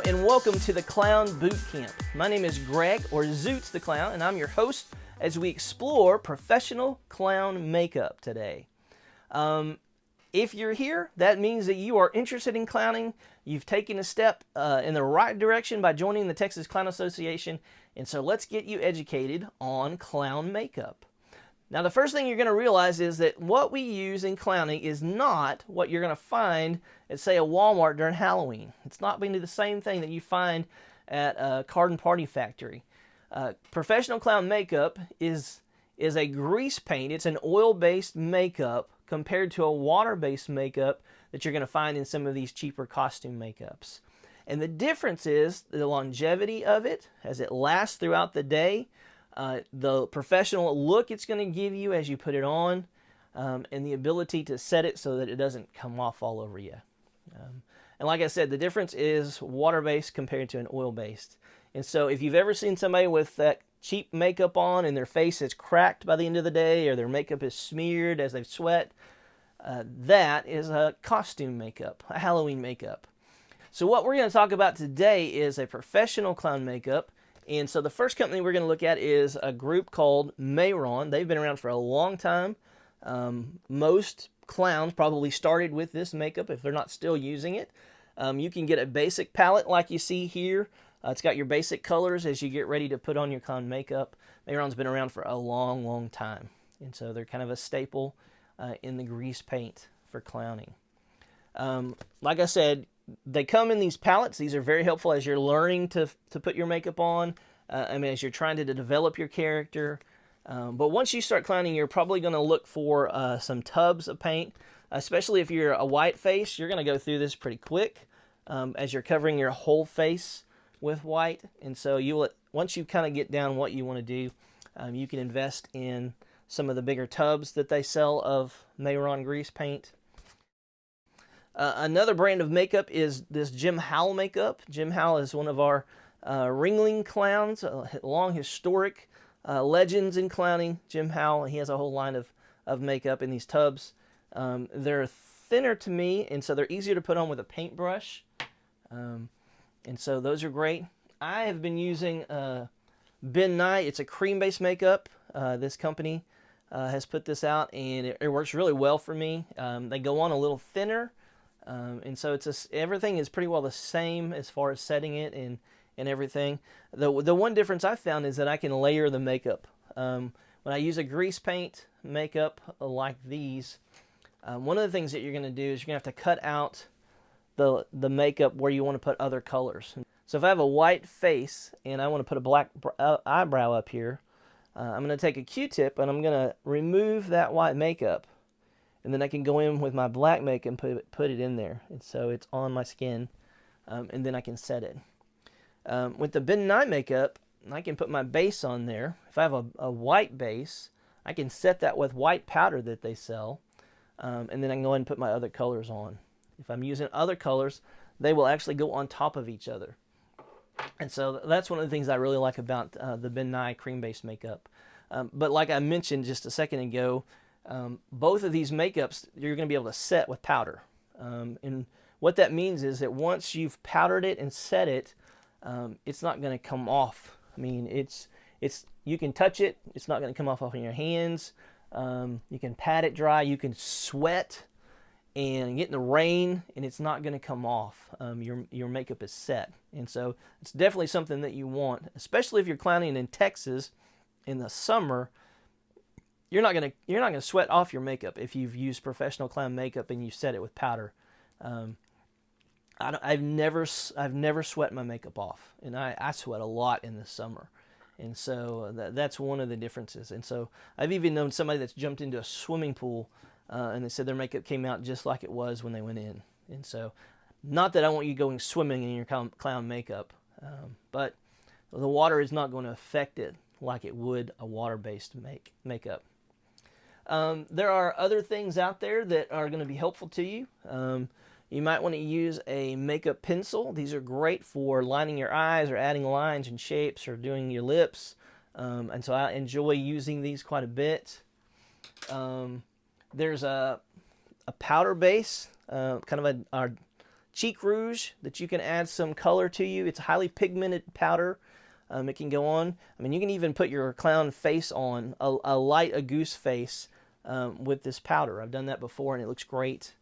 and welcome to the Clown Boot Camp. My name is Greg, or Zoots the Clown, and I'm your host as we explore professional clown makeup today. If you're here, that means that you are interested in clowning. You've taken a step in the right direction by joining the Texas Clown Association, and so let's get you educated on clown makeup. Now, the first thing you're going to realize is that what we use in clowning is not what you're going to find at, say, a Walmart during Halloween. It's not going to be the same thing that you find at a card and party factory. Professional clown makeup is a grease paint. It's an oil-based makeup compared to a water-based makeup that you're going to find in some of these cheaper costume makeups. And the difference is the longevity of it, as it lasts throughout the day, the professional look it's going to give you as you put it on, and the ability to set it so that it doesn't come off all over you. And like I said, the difference is water-based compared to an oil-based. And so if you've ever seen somebody with that cheap makeup on and their face is cracked by the end of the day, or their makeup is smeared as they've sweat, that is a costume makeup, a Halloween makeup. So what we're going to talk about today is a professional clown makeup. And so the first company we're going to look at is a group called Mehron. They've been around for a long time. Most clowns probably started with this makeup if they're not still using it. You can get a basic palette like you see here. It's got your basic colors as you get ready to put on your clown makeup. Mehron's been around for a long, long time. And so they're kind of a staple in the grease paint for clowning. Like I said, they come in these palettes. These are very helpful as you're learning to put your makeup on. As you're trying to develop your character. But once you start clowning, you're probably going to look for some tubs of paint. Especially if you're a white face, you're going to go through this pretty quick as you're covering your whole face with white. And so once you kind of get down what you want to do, you can invest in some of the bigger tubs that they sell of Mehron grease paint. Another brand of makeup is this Jim Howell makeup. Jim Howell is one of our Ringling clowns, long historic legends in clowning. Jim Howell, he has a whole line of makeup in these tubs. They're thinner to me, and so they're easier to put on with a paintbrush. And so those are great. I have been using Ben Nye. It's a cream-based makeup. This company has put this out, and it works really well for me. They go on a little thinner. And so everything is pretty well the same as far as setting it and everything. The one difference I found is that I can layer the makeup. When I use a grease paint makeup like these, one of the things that you're going to do is you're going to have to cut out the makeup where you want to put other colors. So if I have a white face and I want to put a black eyebrow up here, I'm going to take a Q-tip and I'm going to remove that white makeup. And then I can go in with my black makeup and put it in there. And so it's on my skin. And then I can set it. With the Ben Nye makeup, I can put my base on there. If I have a white base, I can set that with white powder that they sell. And then I can go ahead and put my other colors on. If I'm using other colors, they will actually go on top of each other. And so that's one of the things I really like about the Ben Nye cream-based makeup. But like I mentioned just a second ago, both of these makeups you're going to be able to set with powder. And what that means is that once you've powdered it and set it, it's not going to come off. I mean, you can touch it. It's not going to come off in your hands. You can pat it dry. You can sweat and get in the rain, and it's not going to come off. Your makeup is set. And so it's definitely something that you want, especially if you're clowning in Texas in the summer. You're not gonna sweat off your makeup if you've used professional clown makeup and you set it with powder. I've never sweat my makeup off, and I sweat a lot in the summer, and so that's one of the differences. And so I've even known somebody that's jumped into a swimming pool, and they said their makeup came out just like it was when they went in. And so, not that I want you going swimming in your clown makeup, but the water is not going to affect it like it would a water-based makeup. There are other things out there that are going to be helpful to you. You might want to use a makeup pencil. These are great for lining your eyes or adding lines and shapes or doing your lips. And so I enjoy using these quite a bit. There's a powder base, kind of our cheek rouge that you can add some color to you. It's a highly pigmented powder. It can go on. I mean, you can even put your clown face on, a light goose face with this powder. I've done that before, and it looks great.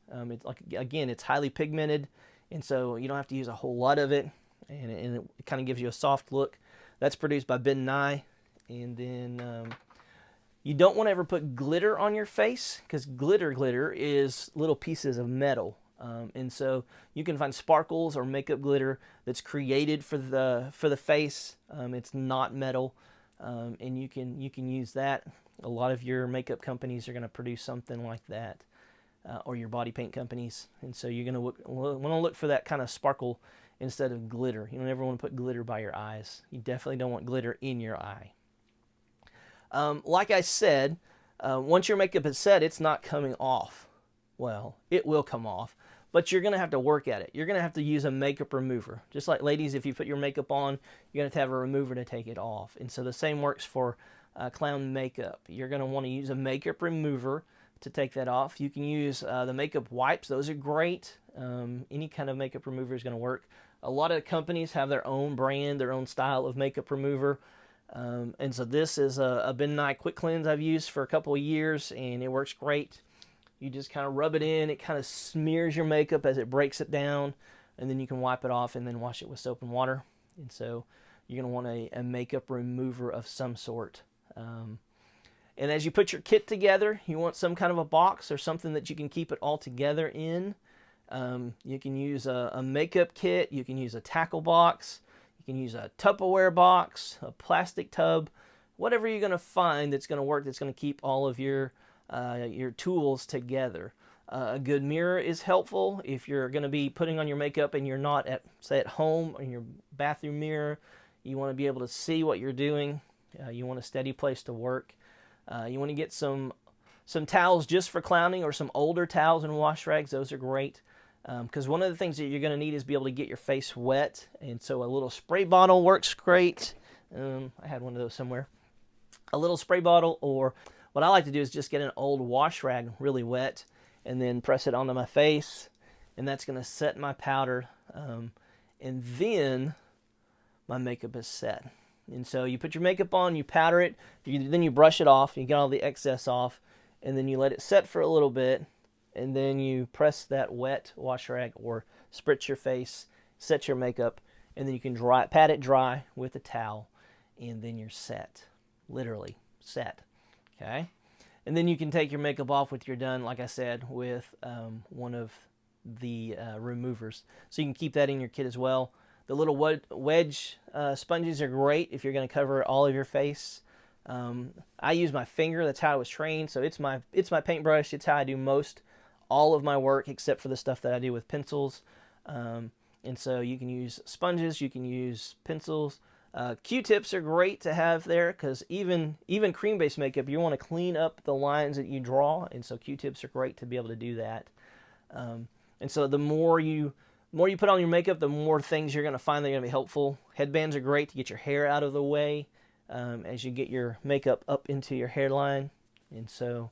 Again, it's highly pigmented, and so you don't have to use a whole lot of it, and it kind of gives you a soft look. That's produced by Ben Nye. And then you don't want to ever put glitter on your face, because glitter is little pieces of metal. And so you can find sparkles or makeup glitter that's created for the face. It's not metal, and you can use that. A lot of your makeup companies are going to produce something like that, or your body paint companies. And so you're going to want to look for that kind of sparkle instead of glitter. You don't ever want to put glitter by your eyes. You definitely don't want glitter in your eye. Like I said, once your makeup is set, it's not coming off. Well, it will come off, but you're going to have to work at it. You're going to have to use a makeup remover. Just like ladies, if you put your makeup on, you're going to have a remover to take it off. And so the same works for clown makeup. You're going to want to use a makeup remover to take that off. You can use the makeup wipes. Those are great. Any kind of makeup remover is going to work. A lot of companies have their own brand, their own style of makeup remover. And so this is a Ben Nye Quick Cleanse I've used for a couple of years, and it works great. You just kind of rub it in. It kind of smears your makeup as it breaks it down, and then you can wipe it off and then wash it with soap and water. And so you're going to want a makeup remover of some sort. And as you put your kit together, you want some kind of a box or something that you can keep it all together in. You can use a makeup kit. You can use a tackle box. You can use a Tupperware box, a plastic tub, whatever you're going to find that's going to work, that's going to keep all of your tools together. A good mirror is helpful if you're going to be putting on your makeup and you're not say at home or in your bathroom mirror. You want to be able to see what you're doing. You want a steady place to work. You want to get some towels just for clowning, or some older towels and wash rags. Those are great. Because one of the things that you're going to need is be able to get your face wet, and so a little spray bottle works great. I had one of those somewhere. A little spray bottle, or what I like to do is just get an old wash rag really wet and then press it onto my face, and that's going to set my powder, and then my makeup is set. And so you put your makeup on, you powder it, then you brush it off, you get all the excess off, and then you let it set for a little bit, and then you press that wet wash rag or spritz your face, set your makeup, and then you can pat it dry with a towel, and then you're set. Literally set. Okay? And then you can take your makeup off when you're done, like I said, with one of the removers. So you can keep that in your kit as well. The little wedge sponges are great if you're going to cover all of your face. I use my finger. That's how I was trained. So it's my paintbrush. It's how I do all of my work, except for the stuff that I do with pencils. And so you can use sponges. You can use pencils. Q-tips are great to have there, because even cream-based makeup, you want to clean up the lines that you draw, and so Q-tips are great to be able to do that. And so the more you put on your makeup, the more things you're going to find that are going to be helpful. Headbands are great to get your hair out of the way as you get your makeup up into your hairline. And so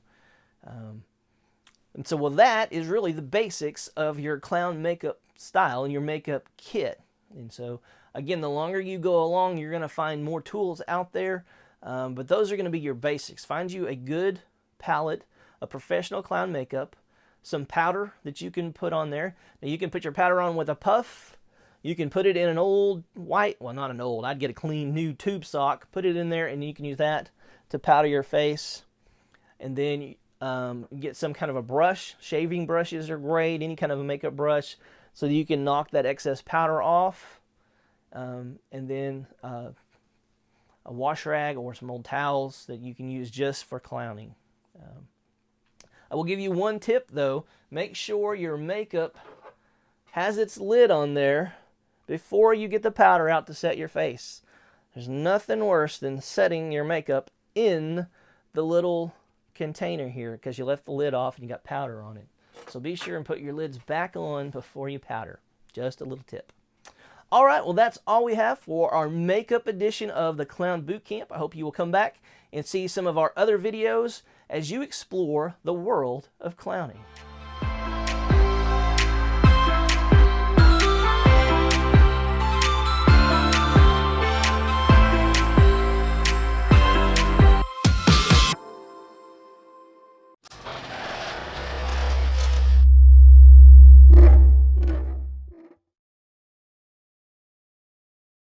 well, that is really the basics of your clown makeup style and your makeup kit. And so, again, the longer you go along, you're going to find more tools out there, but those are going to be your basics. Find you a good palette, a professional clown makeup, some powder that you can put on there. Now, you can put your powder on with a puff. You can put it in an old not an old, I'd get a clean new tube sock, put it in there, and you can use that to powder your face. And then get some kind of a brush. Shaving brushes are great, any kind of a makeup brush, so that you can knock that excess powder off. And then a wash rag or some old towels that you can use just for clowning. I will give you one tip, though. Make sure your makeup has its lid on there before you get the powder out to set your face. There's nothing worse than setting your makeup in the little container here, because you left the lid off and you got powder on it. So be sure and put your lids back on before you powder. Just a little tip. All right, well, that's all we have for our makeup edition of the Clown Boot Camp. I hope you will come back and see some of our other videos as you explore the world of clowning.